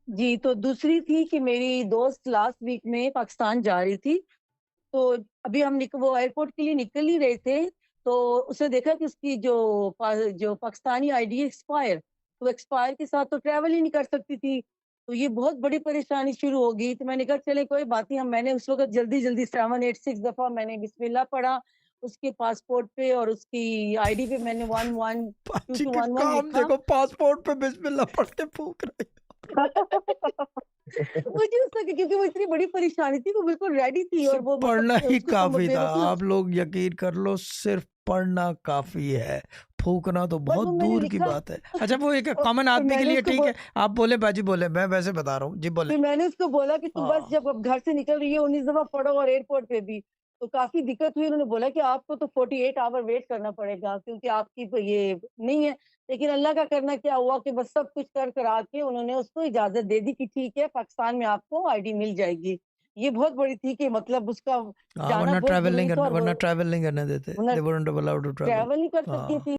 جی تو دوسری تھی کہ میری دوست لاسٹ ویک میں پاکستان جا رہی تھی، تو ابھی ہم وہ ایئرپورٹ کے لیے نکل ہی رہے تھے، تو اس نے دیکھا کہ اس کی جو پاکستانی آئی ڈی ایکسپائر، تو ایکسپائر کے ساتھ تو ٹریول ہی نہیں کر سکتی تھی، تو یہ بہت بڑی پریشانی شروع ہو گئی۔ تو میں نے کہا چلے کوئی بات نہیں، میں نے اس وقت جلدی جلدی 7 8 6 دفعہ میں نے بسم اللہ پڑھا اس کے پاسپورٹ پہ اور اس کی آئی ڈی پہ، میں نے 1 1 2 پاچی کے 2 1 1 کام لکھا۔ دیکھو، پاسپورٹ پہ بسم اللہ پڑھ کے پھونک رہے۔ مجھے اس وقت کیونکہ وہ اتنی بڑی پریشانی تھی، وہ بالکل ریڈی تھی اور صرف وہ پڑھنا مطلب ہی اس کو کافی تھا، بیوقوف، آپ لوگ یقین کر لو، صرف پڑھنا کافی ہے، پھونکنا تو اور بہت وہ میں نے دور کی لکھا بات ہے۔ اچھا وہ ایک کامن اور آدمی میں کے نے لیے اس کو ٹھیک ہے، آپ بولے باجی بولے، میں ویسے بتا رہا ہوں، جی بولے۔ پھر میں نے اس کو بولا کہ تو ہاں بس جب اب گھر سے نکل رہی ہے 19 دفعہ پڑھو، اور ایئرپورٹ پہ بھی تو کافی دقت ہوئی۔ انہوں نے بولا کہ آپ کو تو 48 آور ویٹ کرنا پڑے گا کیونکہ آپ کی یہ نہیں ہے، لیکن اللہ کا کرنا کیا ہوا کہ بس سب کچھ کر کے انہوں نے اس کو اجازت دے دی کہ ٹھیک ہے پاکستان میں آپ کو آئی ڈی مل جائے گی۔ یہ بہت بڑی تھی کہ مطلب اس کا ہاں، جانا بہت ضروری تھا، اور ورنہ ٹریول نہیں کرنے دیتے، ورنہ they weren't allowed to travel۔ Travel نہیں کر ہاں سکتی تھی۔